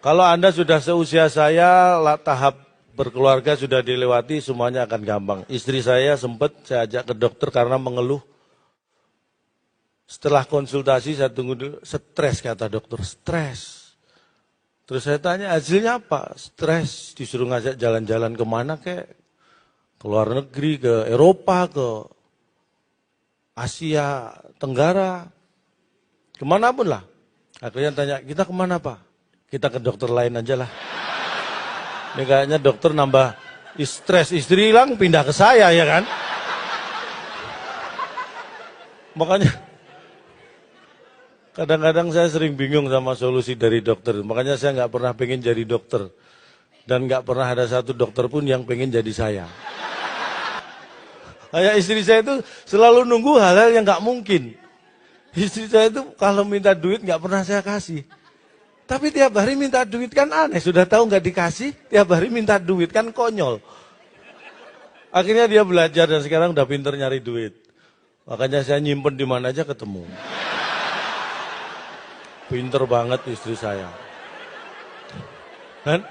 Kalau Anda sudah seusia saya, tahap berkeluarga sudah dilewati, semuanya akan gampang. Istri saya sempat saya ajak ke dokter karena mengeluh. Setelah konsultasi saya tunggu dulu, stres kata dokter, stres. Terus saya tanya hasilnya apa? Stres, disuruh ngajak jalan-jalan kemana kek? Ke luar negeri, ke Eropa, ke Asia Tenggara, kemana pun lah. Akhirnya tanya, kita kemana Pak? Kita ke dokter lain aja lah. Ini kayaknya dokter nambah stres, istri hilang pindah ke saya ya kan. Makanya kadang-kadang saya sering bingung sama solusi dari dokter. Makanya saya nggak pernah pengen jadi dokter. Dan nggak pernah ada satu dokter pun yang pengen jadi saya. Kayak istri saya itu selalu nunggu hal-hal yang nggak mungkin. Istri saya itu kalau minta duit nggak pernah saya kasih. Tapi tiap hari minta duit kan aneh. Sudah tahu nggak dikasih, tiap hari minta duit kan konyol. Akhirnya dia belajar dan sekarang udah pinter nyari duit. Makanya saya nyimpen di mana aja ketemu. Pinter banget istri saya. Kan?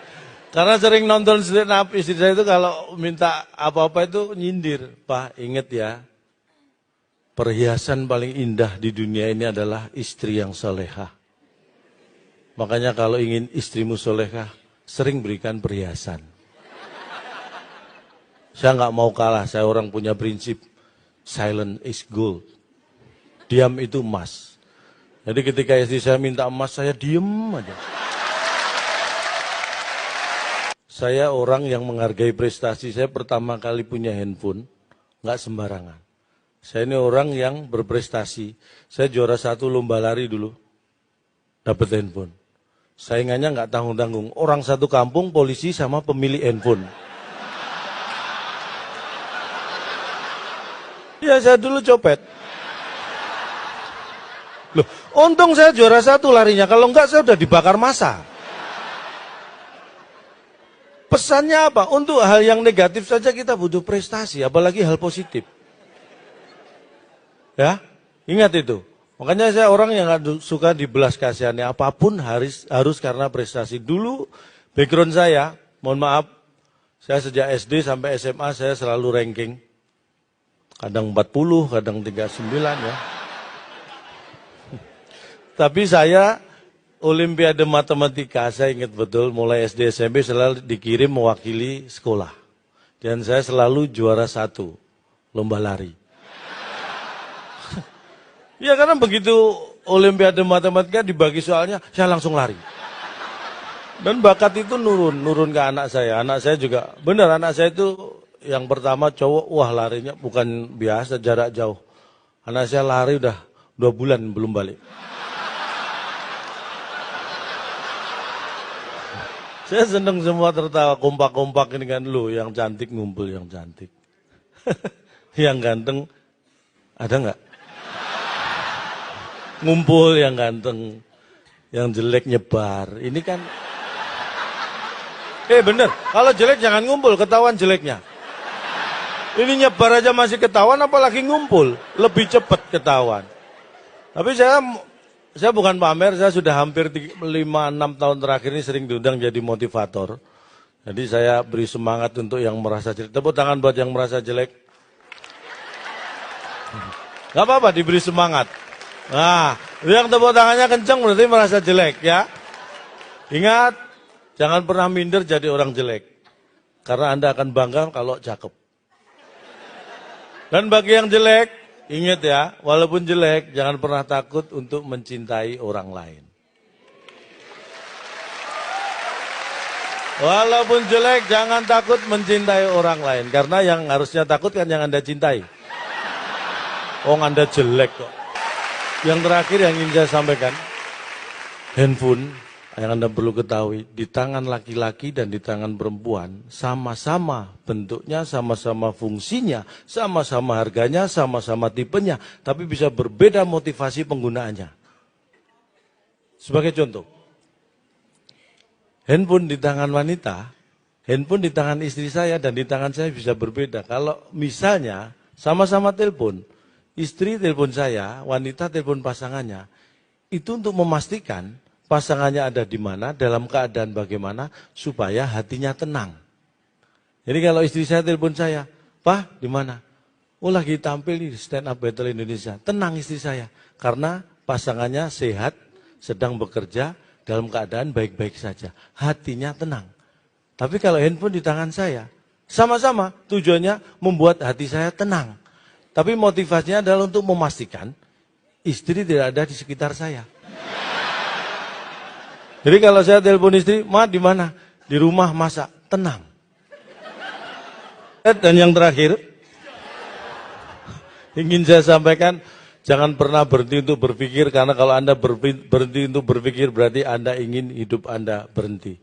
Karena sering nonton stand up, istri saya itu kalau minta apa-apa itu nyindir. Pak, inget ya, perhiasan paling indah di dunia ini adalah istri yang solehah. Makanya kalau ingin istrimu solehah, sering berikan perhiasan. Saya nggak mau kalah, saya orang punya prinsip, silent is gold. Diam itu emas. Jadi ketika istri saya minta emas, saya diem aja. Saya orang yang menghargai prestasi. Saya pertama kali punya handphone, nggak sembarangan. Saya ini orang yang berprestasi. Saya juara 1 lomba lari dulu, dapat handphone. Saingannya nggak tanggung-tanggung. Orang satu kampung, polisi sama pemilik handphone. Ya saya dulu copet. Loh, untung saya juara 1 larinya. Kalau enggak saya udah dibakar massa. Pesannya apa? Untuk hal yang negatif saja kita butuh prestasi, apalagi hal positif. Ya, ingat itu. Makanya saya orang yang gak suka dibelas kasihannya, apapun harus karena prestasi. Dulu background saya, mohon maaf, saya sejak SD sampai SMA saya selalu ranking. Kadang 40, kadang 39 ya. Tapi saya Olimpiade Matematika, saya ingat betul, mulai SD SMP selalu dikirim mewakili sekolah. Dan saya selalu juara 1, lomba lari. Ya karena begitu Olimpiade Matematika dibagi soalnya, saya langsung lari. Dan bakat itu nurun ke anak saya. Anak saya juga, benar anak saya itu yang pertama cowok, wah larinya bukan biasa, jarak jauh. Anak saya lari udah 2 bulan belum balik. Saya seneng semua tertawa, kompak-kompak ini kan lu, yang cantik ngumpul yang cantik. Yang ganteng, ada nggak? Ngumpul yang ganteng, yang jelek nyebar. Ini kan, bener, kalau jelek jangan ngumpul, ketahuan jeleknya. Ini nyebar aja masih ketahuan, apalagi ngumpul, lebih cepat ketahuan. Tapi saya bukan pamer, saya sudah hampir 5-6 tahun terakhir ini sering diundang jadi motivator. Jadi saya beri semangat untuk yang merasa jelek. Tepuk tangan buat yang merasa jelek. Gak apa-apa diberi semangat. Nah, yang tepuk tangannya kencang berarti merasa jelek ya. Ingat, jangan pernah minder jadi orang jelek. Karena Anda akan bangga kalau cakep. Dan bagi yang jelek, ingat ya, walaupun jelek, jangan pernah takut untuk mencintai orang lain. Walaupun jelek, jangan takut mencintai orang lain. Karena yang harusnya takut kan yang Anda cintai. Oh, Anda jelek kok. Yang terakhir yang ingin saya sampaikan, handphone yang Anda perlu ketahui, di tangan laki-laki dan di tangan perempuan, sama-sama bentuknya, sama-sama fungsinya, sama-sama harganya, sama-sama tipenya, tapi bisa berbeda motivasi penggunaannya. Sebagai contoh, handphone di tangan wanita, handphone di tangan istri saya dan di tangan saya bisa berbeda. Kalau misalnya sama-sama telepon, istri telepon saya, wanita telepon pasangannya, itu untuk memastikan pasangannya ada di mana, dalam keadaan bagaimana, supaya hatinya tenang. Jadi kalau istri saya telepon saya, Pak, di mana? Oh, lagi tampil di Stand Up Battle Indonesia. Tenang istri saya, karena pasangannya sehat, sedang bekerja, dalam keadaan baik-baik saja. Hatinya tenang. Tapi kalau handphone di tangan saya, sama-sama tujuannya membuat hati saya tenang. Tapi motivasinya adalah untuk memastikan istri tidak ada di sekitar saya. Jadi kalau saya telepon istri, Ma di mana? Di rumah masak, tenang. Dan yang terakhir, ingin saya sampaikan, jangan pernah berhenti untuk berpikir, karena kalau Anda berhenti untuk berpikir, berarti Anda ingin hidup Anda berhenti.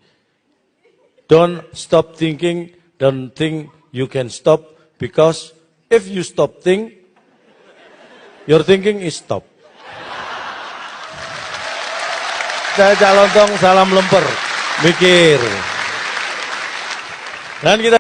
Don't stop thinking, don't think you can stop, because if you stop think, your thinking is stop. Saya Cak Lontong, salam lemper, mikir. Dan kita